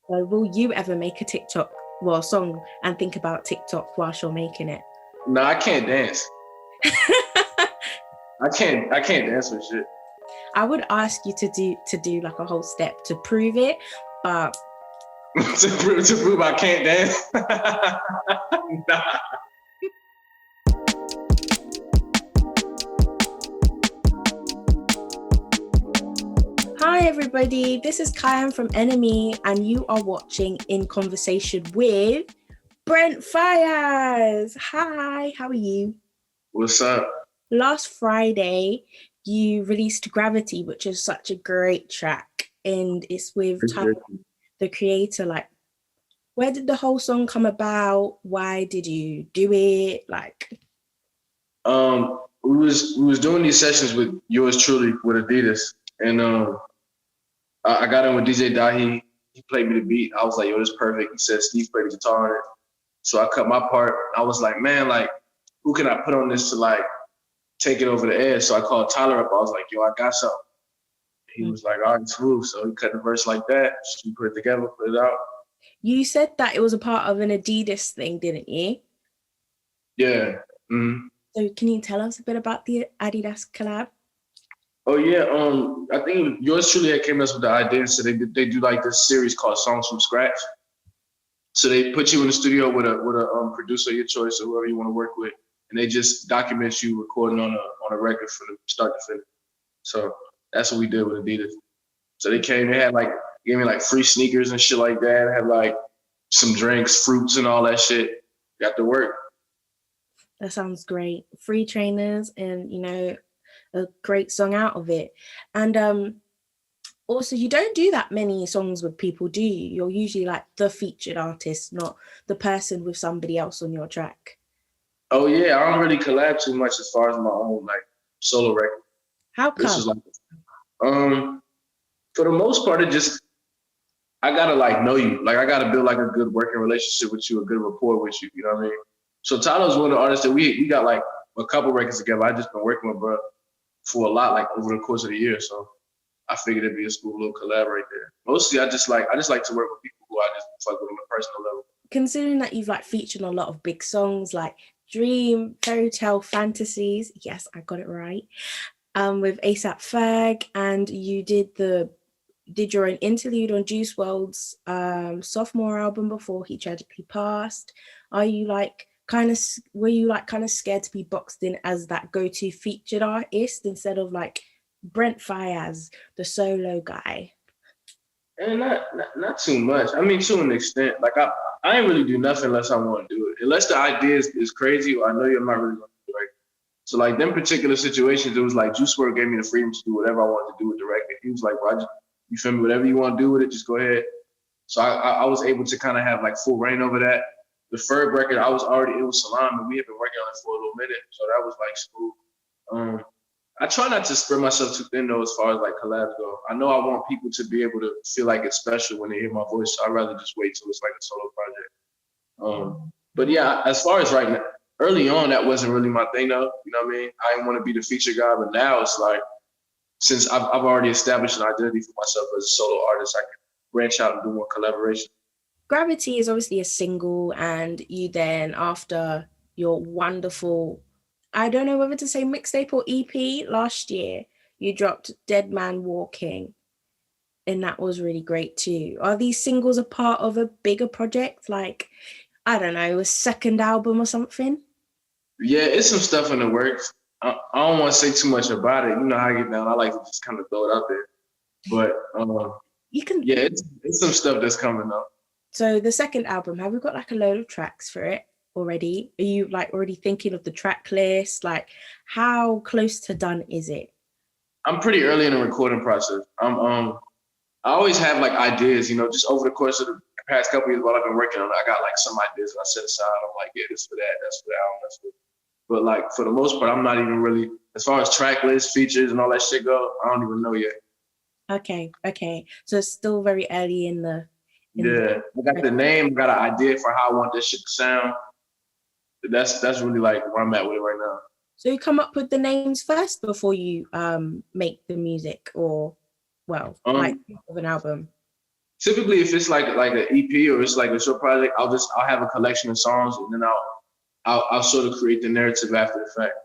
So will you ever make a TikTok, well, song and think about TikTok whilst you're making it? No, I can't dance. I can't dance with shit. I would ask you to do like a whole step to prove it, but to prove I can't dance. Nah. hi everybody, this is Kyan from Enemy, and you are watching In Conversation with Brent Faiyaz. Hi, how are you? What's up? Last Friday, you released Gravity, which is such a great track, and it's with Tyler, Appreciate you. the creator. Like, where did the whole song come about? Why did you do it? Like, We was doing these sessions with yours truly with Adidas, and I got in with DJ Dahi. He played me the beat. I was like, yo, this is perfect. He said Steve played the guitar on it, so I cut my part. I was like, man, like, who can I put on this to like take it over the edge? So I called Tyler up. I was like, yo, I got something. He was like, all right, smooth. So he cut the verse like that. We put it together, put it out. you said that it was a part of an Adidas thing, didn't you? Yeah. Mm-hmm. So can you tell us a bit about the Adidas collab? Oh yeah, I think yours truly had came up with the idea. So they do like this series called Songs from Scratch. So they put you in the studio with a producer of your choice or whoever you want to work with, and they just document you recording on a record from the start to finish. So that's what we did with Adidas. So they came, they had like gave me like free sneakers and shit like that. Had like some drinks, fruits, and all that shit. Got to work. That sounds great. Free trainers and, a great song out of it. And also, you don't do that many songs with people, do you? You're usually like the featured artist, not the person with somebody else on your track. Oh yeah, I don't really collab too much as far as my own like solo record. How This come? is like um for the most part it just I gotta like know you. Like I gotta build like a good working relationship with you, a good rapport with you, you know what I mean? So Tyler's one of the artists that we got like a couple records together. I just been working with bro for a lot, like over the course of the year. So I figured it'd be a cool little collab right there. Mostly I just like to work with people who I just fuck with on a personal level. Considering that you've like featured on a lot of big songs like Dream, Fairy Tale, Fantasies. Yes, I got it right. With ASAP Ferg, and you did your own interlude on Juice World's sophomore album before he tragically passed. Are you like kind of were you like kind of scared to be boxed in as that go-to featured artist instead of like Brent Faiyaz, the solo guy? And not too much. I mean, to an extent. Like I ain't really do nothing unless I want to do it. Unless the idea is crazy or I know you're not really gonna do it. So like them particular situations, it was like Juice WRLD gave me the freedom to do whatever I wanted to do with the record. He was like, well, you feel me? Whatever you want to do with it, just go ahead. So I was able to kind of have like full reign over that. The third record, I was already it was Salam, and we had been working on it for a little minute, so that was like smooth. I try not to spread myself too thin though, as far as like collabs go. I know I want people to be able to feel like it's special when they hear my voice. So I'd rather just wait till it's like a solo project. But yeah, as far as right now, early on, that wasn't really my thing though. You know what I mean? I didn't want to be the feature guy, but now it's like since I've already established an identity for myself as a solo artist, I can branch out and do more collaboration. Gravity is obviously a single, and you then after your wonderful, I don't know whether to say mixtape or EP last year, you dropped Dead Man Walking, and that was really great too. Are these singles a part of a bigger project, like I don't know, a second album or something? Yeah, it's some stuff in the works. I don't want to say too much about it. You know how I get down. I like to just kind of throw it out there. But You can. yeah, it's some stuff that's coming up. So the second album, have we got like a load of tracks for it already? Are you like already thinking of the track list? Like, how close to done is it? I'm pretty early in the recording process. I always have like ideas, just over the course of the past couple of years while I've been working on it, I got like some ideas I set aside. I'm like, yeah, this for that, that's for that, that's for. But like for the most part, I'm not even really as far as track list, features, and all that shit go. I don't even know yet. Okay. So it's still very early in the Yeah, I got the name, got an idea for how I want this shit to sound. That's really like where I'm at with it right now. So you come up with the names first before you make the music, or well, like Um, of an album. Typically, if it's like an EP or it's like a short project, I'll have a collection of songs and then I'll sort of create the narrative after the fact.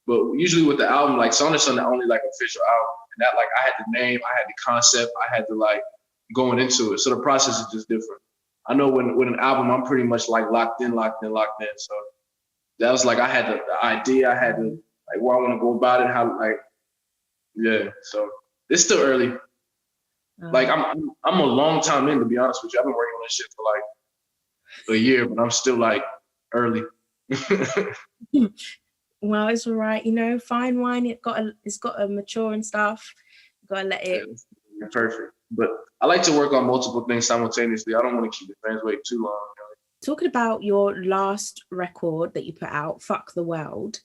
But usually with the album, like Song to Song, the only like official album, and that like I had the name, I had the concept, I had to like going into it. So the process is just different. I know when with an album, I'm pretty much like locked in. So that was like I had the idea, I had to like where I want to go about it, how like yeah. So it's still early. Like I'm a long time in, to be honest with you. I've been working on this shit for like a year, but I'm still like early. Well, it's all right, fine wine. It's got to mature and stuff. You gotta let it. Yeah, perfect. But I like to work on multiple things simultaneously. I don't want to keep the fans waiting too long. Talking about your last record that you put out, "Fuck the World,"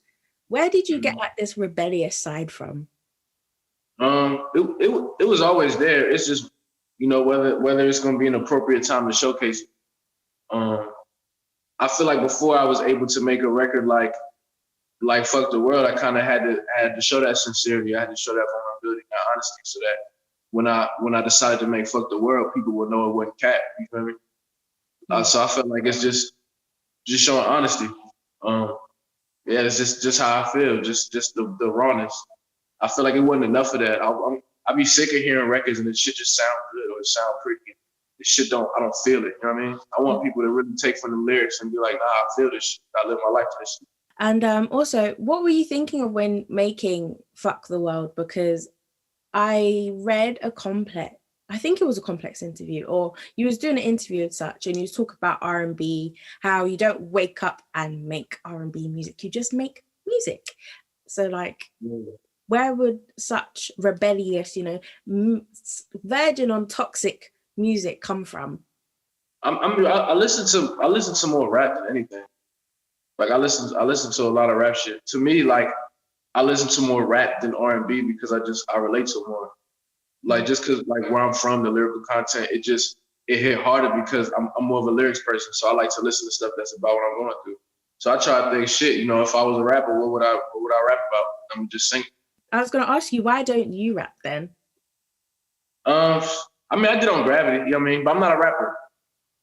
where did you get like this rebellious side from? It was always there. It's just whether it's gonna be an appropriate time to showcase it. I feel like before I was able to make a record like Fuck the World, I kind of had to show that sincerity. I had to show that vulnerability, that honesty, so that when I decided to make Fuck the World, people would know it wasn't cat. You feel me? So I felt like it's just showing honesty. Yeah, it's just how I feel, just the rawness. I feel like it wasn't enough of that. I'd be sick of hearing records and it shit just sound good or it sound pretty. This shit I don't feel it. You know what I mean? I want people to really take from the lyrics and be like, nah, I feel this shit. I live my life to this shit. And also, what were you thinking of when making Fuck the World? Because I read I think it was a Complex interview, or you was doing an interview and such, and you talk about R&B, how you don't wake up and make R&B music, you just make music. So like, where would such rebellious, virgin on toxic music come from? I listen to more rap than anything. Like I listen to a lot of rap shit. To me, like I listen to more rap than R&B because I relate to it more. Like just because like where I'm from, the lyrical content, it hit harder because I'm more of a lyrics person. So I like to listen to stuff that's about what I'm going through. So I try to think, shit, if I was a rapper, what would I rap about? I'm just singing. I was gonna ask you, why don't you rap then? I mean, I did on Gravity, you know what I mean? But I'm not a rapper.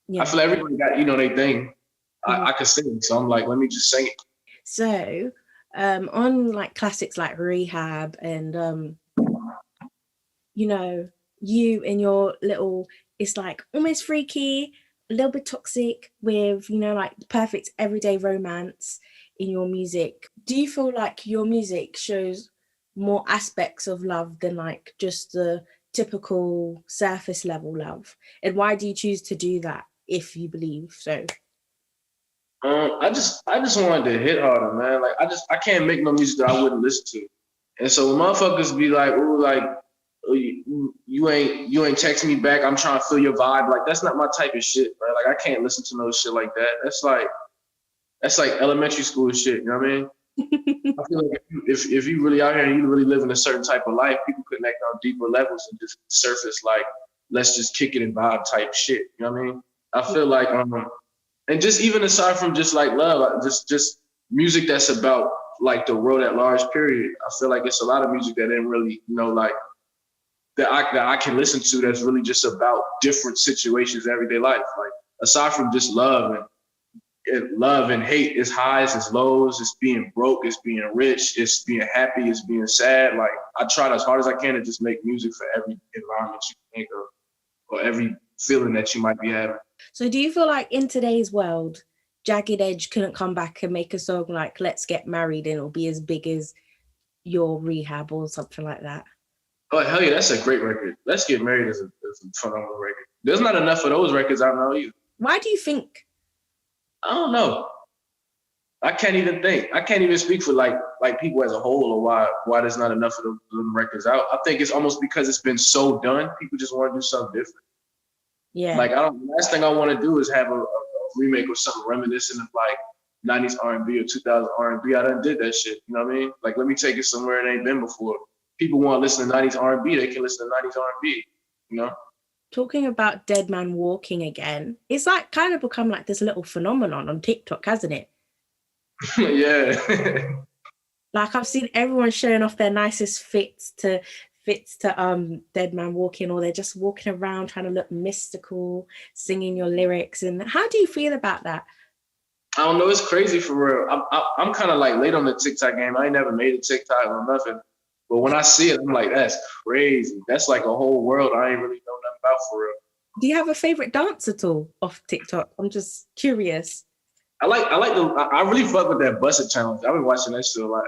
Yeah. I feel like everybody got, their thing. I could sing, so I'm like, let me just sing it. So, on like classics like Rehab and you and your little, it's like almost freaky, a little bit toxic with, like perfect everyday romance in your music. Do you feel like your music shows more aspects of love than like just the typical surface level love? And why do you choose to do that if you believe so? I just wanted to hit harder, man. Like I can't make no music that I wouldn't listen to. And so when motherfuckers be like, "Ooh, like you ain't texting me back. I'm trying to feel your vibe." Like that's not my type of shit, bro. Like I can't listen to no shit like that. That's like elementary school shit. You know what I mean? I feel like if you really out here and you really live in a certain type of life, people connect on deeper levels and just surface like let's just kick it and vibe type shit. You know what I mean? I feel like and just even aside from just like love, just music that's about like the world at large, period. I feel like it's a lot of music that ain't really, like that I can listen to that's really just about different situations, everyday life. Like aside from just love and hate, it's highs, it's lows, it's being broke, it's being rich, it's being happy, it's being sad. Like I tried as hard as I can to just make music for every environment you can think of or every feeling that you might be having. So do you feel like in today's world, Jagged Edge couldn't come back and make a song like Let's Get Married and it'll be as big as your Rehab or something like that? Oh, hell yeah, that's a great record. Let's Get Married is a phenomenal record. There's not enough of those records I know either. Why do you think? I don't know. I can't even think. I can't even speak for like people as a whole or why there's not enough of them records out. I think it's almost because it's been so done. People just want to do something different. Yeah. Like last thing I want to do is have a remake or something reminiscent of like 90s R&B or 2000 R&B. I done did that shit. You know what I mean? Like let me take it somewhere it ain't been before. People want to listen to 90s R&B, they can listen to 90s R&B, Talking about Dead Man Walking again, it's like kind of become like this little phenomenon on TikTok, hasn't it? Yeah. Like I've seen everyone showing off their nicest fits to outfits to Dead Man Walking, or they're just walking around trying to look mystical, singing your lyrics. And how do you feel about that? I don't know. It's crazy for real. I'm kind of like late on the TikTok game. I ain't never made a TikTok or nothing. But when I see it, I'm like, that's crazy. That's like a whole world I ain't really know nothing about for real. Do you have a favorite dance at all off TikTok? I'm just curious. I really fuck with that busted challenge. I've been watching that shit a lot.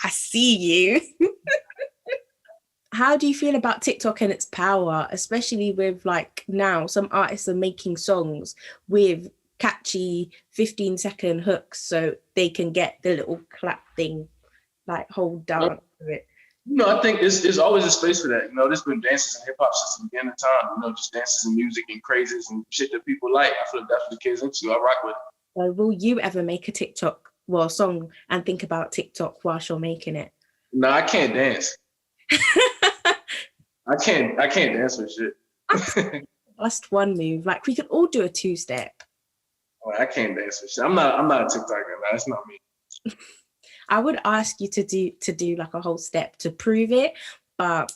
I see you. How do you feel about TikTok and its power, especially with like now some artists are making songs with catchy 15-second hooks so they can get the little clap thing, like hold down to it. I think there's always a space for that. There's been dances in hip hop since the beginning of time. Just dances and music and crazes and shit that people like. I feel like that's what the kids into. I rock with it. So will you ever make a TikTok, song and think about TikTok whilst you're making it? No, I can't dance. I can't dance with shit. Just one move. Like we could all do a 2-step. Oh, I can't dance with shit. I'm not a TikToker. No, that's not me. I would ask you to do like a whole step to prove it, but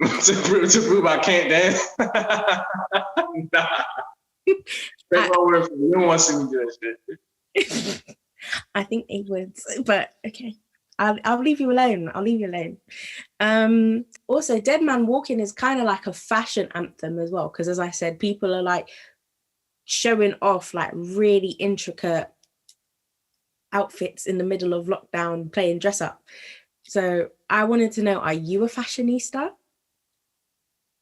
to prove I can't dance. Nah. Take my word for it. You don't want to see me do that shit. I think they would, but okay. I'll leave you alone. Also, Dead Man Walking is kind of like a fashion anthem as well, because as I said, people are like showing off like really intricate outfits in the middle of lockdown playing dress up. So I wanted to know, are you a fashionista?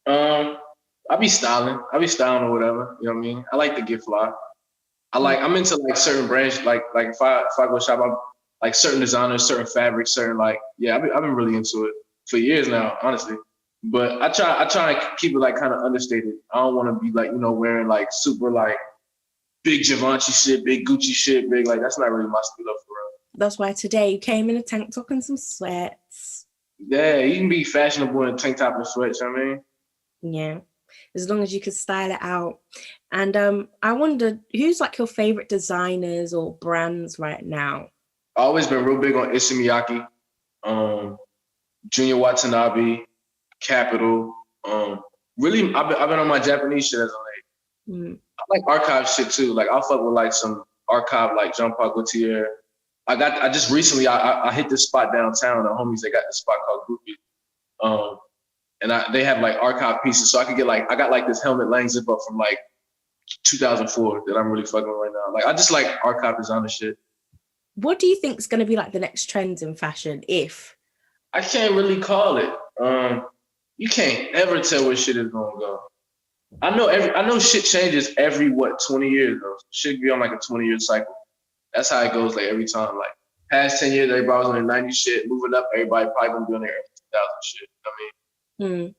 I be styling or whatever. You know what I mean? I like to get fly. I'm into like certain brands. Like if I go shop, I'm like certain designers, certain fabrics, certain I've been really into it for years now, honestly. But I try to keep it like kind of understated. I don't want to be like wearing like super like big Givenchy shit, big Gucci shit, big like that's not really my style for real. That's why today you came in a tank top and some sweats. Yeah, you can be fashionable in a tank top and sweats. I mean, yeah, as long as you can style it out. And I wondered, who's like your favorite designers or brands right now? I've always been real big on Issey Miyake, Junior Watanabe, Capital. Really, I've been on my Japanese shit as of late. I like archive shit too. Like I'll fuck with like some archive like Jean-Paul Gaultier. I just recently I hit this spot downtown. The homies, they got this spot called Groupie. And they have like archive pieces, so I got like this Helmut Lang zip up from like 2004 that I'm really fucking with right now. Like I just like archive designer shit. What do you think is going to be like the next trends in fashion? If I can't really call it. You can't ever tell where shit is gonna go. I know shit changes every 20 years though. Shit be on like a 20-year cycle. That's how it goes like every time. Like past 10 years, everybody was on the 90s shit. Moving up, everybody probably gonna be on their 2000 shit. I mean,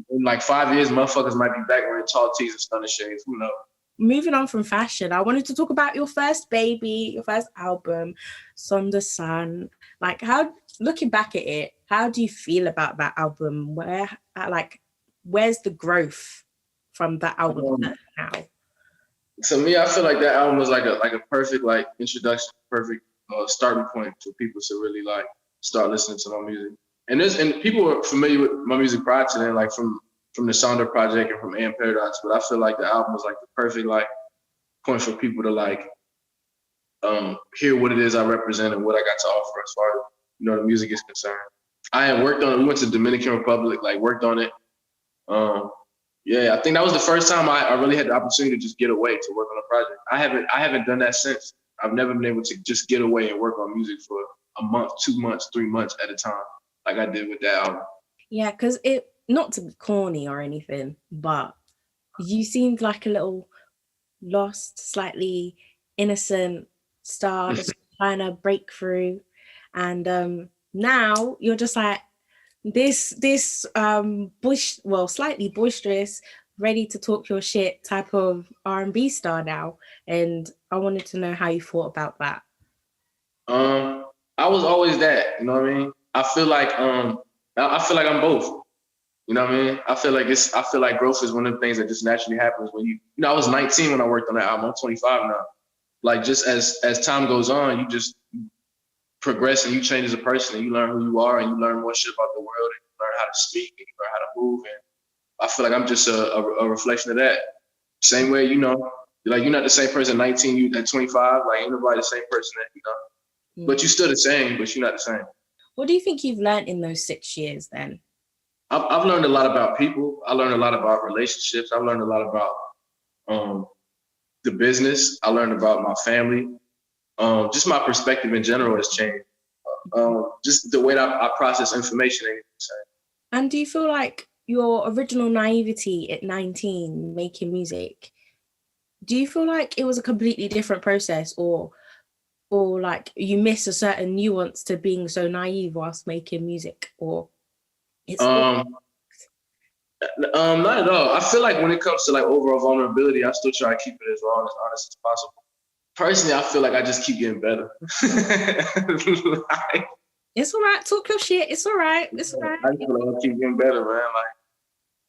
in like 5 years, motherfuckers might be back wearing tall tees and stunner shades. Who knows? Moving on from fashion, I wanted to talk about your first baby, your first album, Sonder Sun. Like, looking back at it, how do you feel about that album? Where's the growth from that album now? To me, I feel like that album was like a perfect like introduction, perfect starting point for people to really like start listening to my music. And people were familiar with my music prior to then, like from the Sonder Project and from AM Paradox, but I feel like the album was like the perfect like point for people to like hear what it is I represent and what I got to offer as far as the music is concerned. I had worked on it. We went to Dominican Republic, like worked on it. Yeah, I think that was the first time I really had the opportunity to just get away to work on a project. I haven't done that since. I've never been able to just get away and work on music for a month, 2 months, 3 months at a time, like I did with that album. Yeah, because not to be corny or anything, but you seemed like a little lost, slightly innocent star just trying to break through. And now you're just like this slightly boisterous, ready to talk your shit type of R&B star now. And I wanted to know how you thought about that. I was always that, you know what I mean? I feel like I'm both. You know what I mean? I feel like growth is one of the things that just naturally happens when you I was 19 when I worked on that album. I'm 25 now. Like just as time goes on, progress and you change as a person and you learn who you are and you learn more shit about the world and you learn how to speak and you learn how to move. And I feel like I'm just a reflection of that. Same way, like you're not the same person at 19, you at 25. Like ain't nobody the same person but you're still the same, but you're not the same. What do you think you've learned in those 6 years then? I've learned a lot about people. I learned a lot about relationships. I learned a lot about the business. I learned about my family. Just my perspective in general has changed. Just the way that I process information ain't the same. And do you feel like your original naivety at 19 making music, do you feel like it was a completely different process or like you miss a certain nuance to being so naive whilst making music, or it's not at all. I feel like when it comes to like overall vulnerability, I still try to keep it as raw and as honest as possible. Personally, I feel like I just keep getting better. Like, it's all right. Talk your shit. It's all right. It's all right. I feel like I keep getting better, man. Like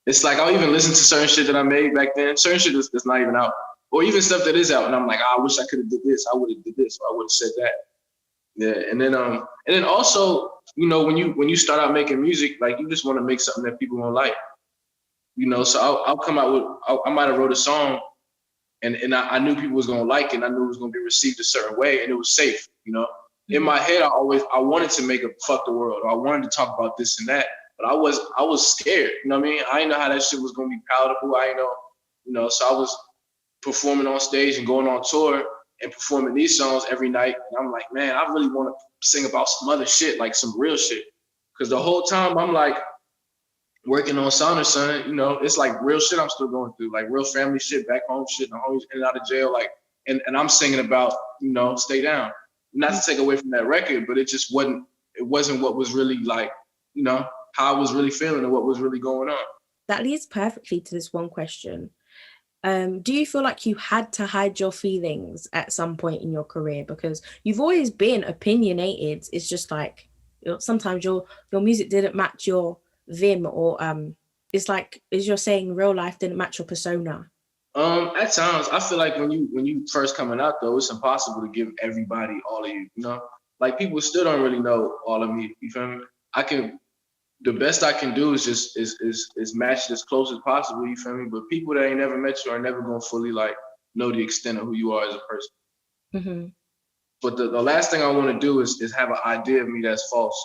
it's like I'll even listen to certain shit that I made back then. Certain shit that's not even out, or even stuff that is out, and I'm like, I wish I could have did this. I would have did this. Or I would have said that. Yeah, and then also, when you start out making music, like you just want to make something that people won't like. So I'll come out with I might have wrote a song, and I knew people was gonna like it. And I knew it was gonna be received a certain way, and it was safe. In my head, I wanted to make a fuck the world, or I wanted to talk about this and that, but I was scared. You know what I mean? I didn't know how that shit was gonna be palatable. I didn't know. So I was performing on stage and going on tour and performing these songs every night. And I'm like, man, I really want to sing about some other shit, like some real shit. Because the whole time I'm like working on Son, it's like real shit I'm still going through, like real family shit, back home shit, and homies in and out of jail, like, and I'm singing about, stay down. Not to take away from that record, but it just wasn't what was really like, how I was really feeling and what was really going on. That leads perfectly to this one question. Do you feel like you had to hide your feelings at some point in your career? Because you've always been opinionated. It's just like, sometimes your music didn't match your vim, or it's like, as you're saying, real life didn't match your persona. At times, I feel like when you first coming out though, it's impossible to give everybody all of you. Like people still don't really know all of me. You feel me? The best I can do is just is match it as close as possible. You feel me? But people that ain't never met you are never gonna fully like know the extent of who you are as a person. Mm-hmm. But the last thing I want to do is have an idea of me that's false.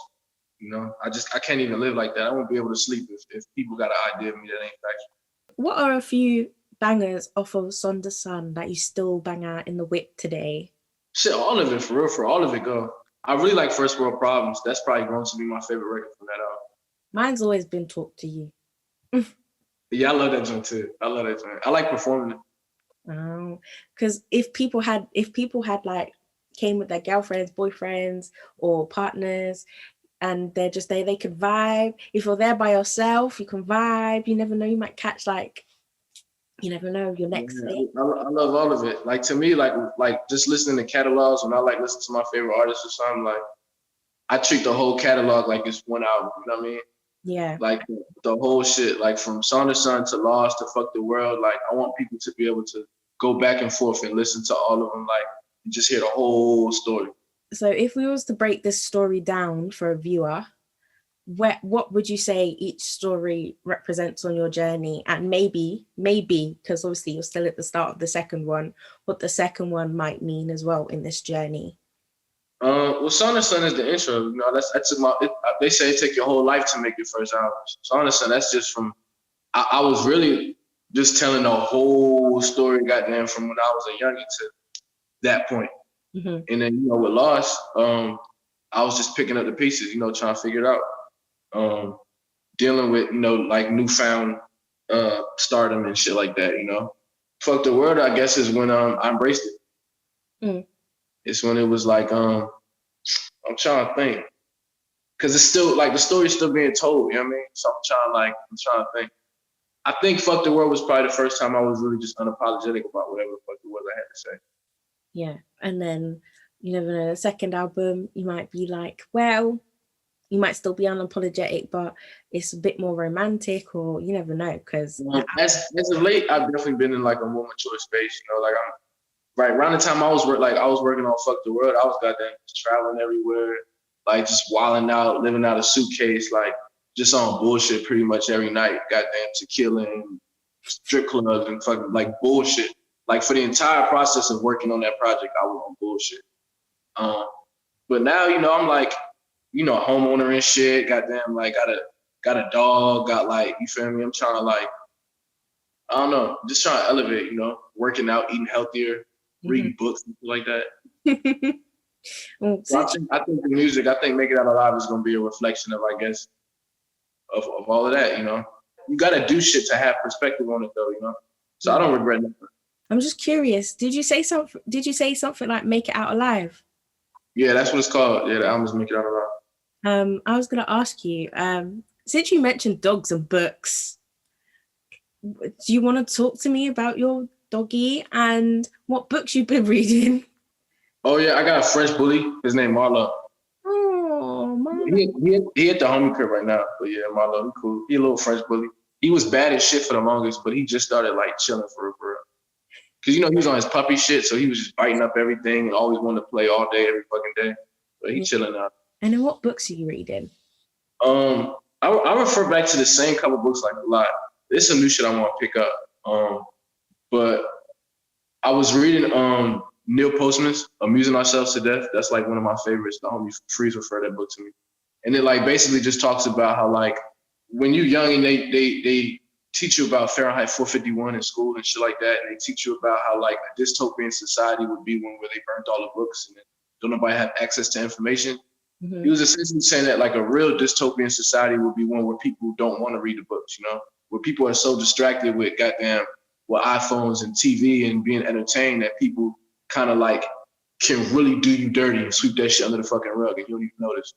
I can't even live like that. I won't be able to sleep if people got an idea of me that ain't factual. What are a few bangers off of Son to Son that you still bang out in the whip today? Shit, all of it, for real, for all of it go. I really like First World Problems. That's probably going to be my favorite record from that album. Mine's always been Talk to You. Yeah, I love that joint too. I love that joint. I like performing it. Oh, because if people had like came with their girlfriends, boyfriends, or partners, and they're just there, they could vibe. If you're there by yourself, you can vibe. You never know, you might catch you never know your next thing. I love all of it. Like to me, like just listening to catalogs, when I like listen to my favorite artists or something, like I treat the whole catalog like it's one album. You know what I mean? Yeah. Like the whole shit, like from Son to Son to Lost to Fuck the World. Like I want people to be able to go back and forth and listen to all of them, like and just hear the whole story. So if we was to break this story down for a viewer, what would you say each story represents on your journey? And maybe, because obviously you're still at the start of the second one, what the second one might mean as well in this journey? Well, Son to Son is the intro. They say it take your whole life to make your first album. Son to Son, that's just from, I was really just telling the whole story, goddamn, from when I was a youngin' to that point. Mm-hmm. And then, with Lost, I was just picking up the pieces, trying to figure it out. Dealing with, like newfound stardom and shit like that, Fuck the World, I guess, is when I embraced it. Mm. It's when it was like, I'm trying to think. Because it's still, like, the story's still being told, you know what I mean? So I'm trying to think. I think Fuck the World was probably the first time I was really just unapologetic about whatever the fuck it was I had to say. Yeah, and then, you never know, the second album, you might be like, well, you might still be unapologetic, but it's a bit more romantic, or you never know, because... As of late, I've definitely been in, like, a more mature space, like, right around the time I was working on Fuck the World, I was goddamn just traveling everywhere, like just wilding out, living out a suitcase, like just on bullshit pretty much every night, goddamn tequila and strip clubs and fucking like bullshit. Like for the entire process of working on that project, I was on bullshit. But now, I'm like, a homeowner and shit, goddamn, like got a dog, got like, you feel me? I'm trying to like, I don't know, just trying to elevate, working out, eating healthier, reading books and stuff like that. Well, So I think the music, I think Make It Out Alive is gonna be a reflection of, I guess, of all of that, You gotta do shit to have perspective on it though, So I don't regret nothing. I'm just curious. Did you say something like "Make It Out Alive"? Yeah, that's what it's called. Yeah, the album's Make It Out Alive. I was gonna ask you, since you mentioned dogs and books, do you want to talk to me about your doggy and what books you've been reading? Oh yeah, I got a French bully. His name Marlo. Oh, Marlo. He at the homie crib right now, but yeah, Marlo, he cool. He a little French bully. He was bad as shit for the longest, but he just started like chilling for real. Cause he was on his puppy shit, so he was just biting up everything and always wanted to play all day, every fucking day. But he chilling out. And then what books are you reading? I refer back to the same couple books like a lot. There's some new shit I want to pick up. But I was reading Neil Postman's Amusing Ourselves to Death. That's like one of my favorites. The homie Freeze referred that book to me. And it like basically just talks about how like when you're young and they teach you about Fahrenheit 451 in school and shit like that, and they teach you about how like a dystopian society would be one where they burnt all the books and don't nobody have access to information. He was essentially saying that like a real dystopian society would be one where people don't want to read the books, where people are so distracted with iPhones and TV and being entertained that people kind of like can really do you dirty and sweep that shit under the fucking rug and you don't even notice.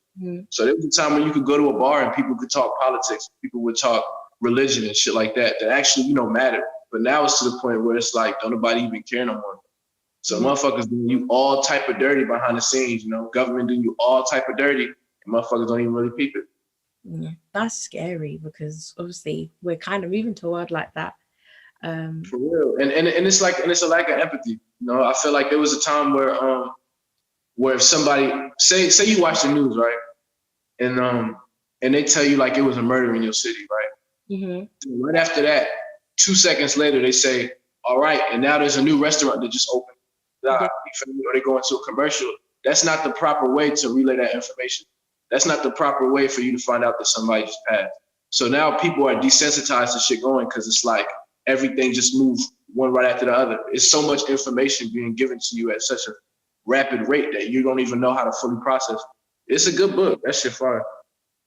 So there was a time when you could go to a bar and people could talk politics, people would talk religion and shit like that actually, mattered. But now it's to the point where it's like, don't nobody even care no more. So motherfuckers doing you all type of dirty behind the scenes, government doing you all type of dirty, and motherfuckers don't even really peep it. Yeah, that's scary because obviously we're kind of moving to a world like that. For real, and it's a lack of empathy. I feel like there was a time where if somebody say you watch the news, right, and they tell you like it was a murder in your city, right. Right after that, 2 seconds later, they say, all right, and now there's a new restaurant that just opened. Or they go into a commercial. That's not the proper way to relay that information. That's not the proper way for you to find out that somebody just passed. So now people are desensitized to shit going because it's like everything just moves one right after the other. It's so much information being given to you at such a rapid rate that you don't even know how to fully process. It's a good book. That shit fire.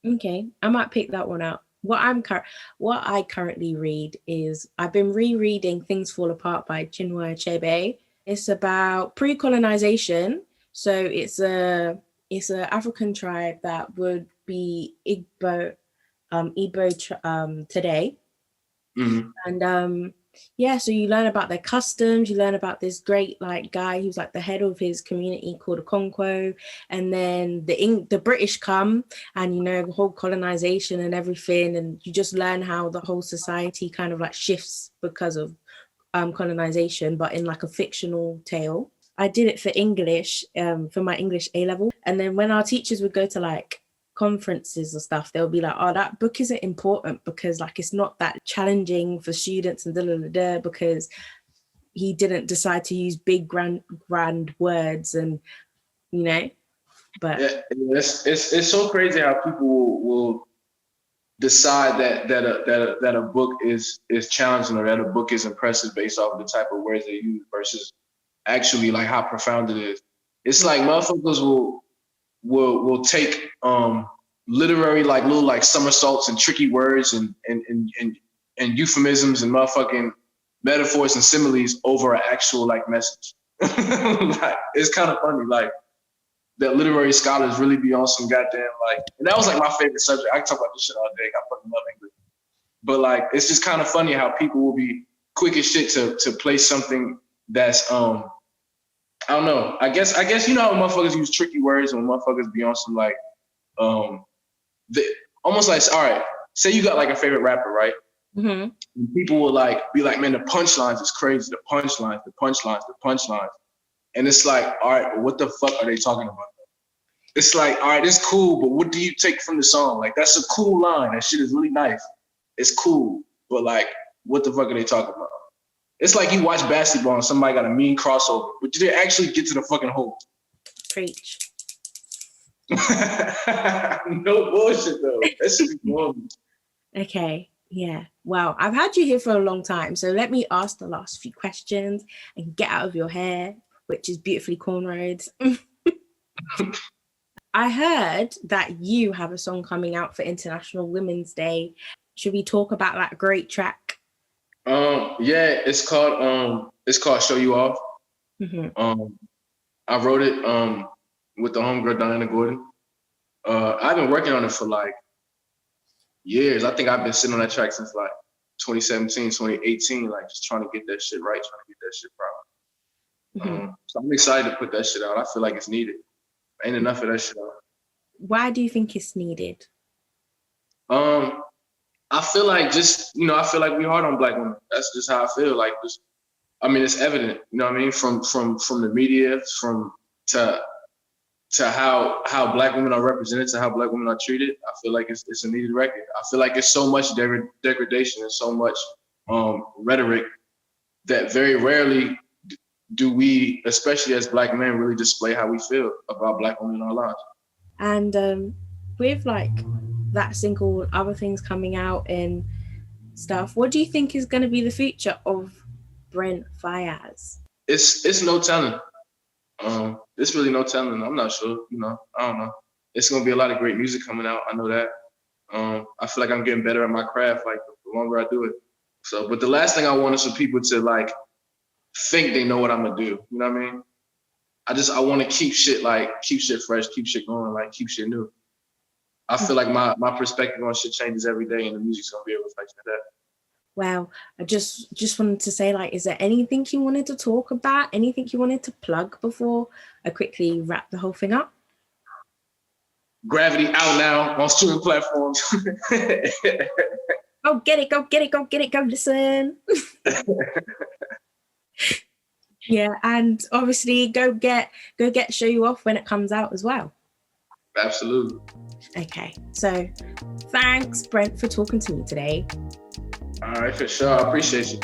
Okay, I might pick that one out. What I currently read is I've been rereading Things Fall Apart by Chinua Achebe. It's about pre-colonization. So it's a African tribe that would be Igbo today. And so you learn about their customs, you learn about this great like guy who's like the head of his community called Okonkwo, and then the British come and the whole colonization and everything, and you just learn how the whole society kind of like shifts because of colonization, but in like a fictional tale. I did it for English, for my English A-level, and then when our teachers would go to like conferences or stuff, they'll be like, oh, that book isn't important because like it's not that challenging for students and because he didn't decide to use big grand words and but yeah, it's so crazy how people will decide that a book is challenging or that a book is impressive based off of the type of words they use versus actually like how profound it is. It's like motherfuckers will take literary like little like somersaults and tricky words and euphemisms and motherfucking metaphors and similes over an actual like message. Like, it's kind of funny, like that literary scholars really be on some goddamn like, and that was like my favorite subject. I can talk about this shit all day. I fucking love English, but like it's just kind of funny how people will be quick as shit to place something that's I don't know. I guess how motherfuckers use tricky words and motherfuckers be on some like, almost like, all right, say you got like a favorite rapper, right? Mm-hmm. And people will like be like, man, the punchlines is crazy. The punchlines, the punchlines, the punchlines. And it's like, all right, what the fuck are they talking about? It's like, all right, it's cool, but what do you take from the song? Like, that's a cool line. That shit is really nice. It's cool, but like, what the fuck are they talking about? It's like you watch basketball and somebody got a mean crossover, but did they actually get to the fucking hole? Preach. No bullshit though. That shit is normal. Okay. Yeah. Well, I've had you here for a long time, so let me ask the last few questions and get out of your hair, which is beautifully cornrowed. I heard that you have a song coming out for International Women's Day. Should we talk about that great track? Yeah, it's called Show You Off. Mm-hmm. I wrote it with the homegirl Diana Gordon. I've been working on it for like years. I think I've been sitting on that track since like 2017, 2018, like just trying to get that shit right, trying to get that shit proper. Mm-hmm. So I'm excited to put that shit out. I feel like it's needed. Ain't enough of that shit out. Why do you think it's needed? I feel like I feel like we hard on Black women. That's just how I feel. Like, it's evident. You know what I mean? From the media, to how Black women are represented, to how Black women are treated. I feel like it's a needed record. I feel like it's so much degradation and so much rhetoric that very rarely do we, especially as Black men, really display how we feel about Black women in our lives. And with like that single, other things coming out and stuff, what do you think is going to be the future of Brent Faiyaz? It's no telling. It's really no telling. I'm not sure. I don't know. It's gonna be a lot of great music coming out. I know that. I feel like I'm getting better at my craft. Like the longer I do it. So, but the last thing I want is for people to like think they know what I'm gonna do. You know what I mean? I want to keep shit fresh, keep shit going, like keep shit new. I feel like my perspective on shit changes every day, and the music's gonna be a reflection of that. Wow. I just wanted to say, like, is there anything you wanted to talk about? Anything you wanted to plug before I quickly wrap the whole thing up? Gravity out now on streaming platforms. Go get it, go get it, go get it, go listen. Yeah, and obviously go get Show You Off when it comes out as well. Absolutely. Okay, so thanks, Brent, for talking to me today. All right, for sure. I appreciate you.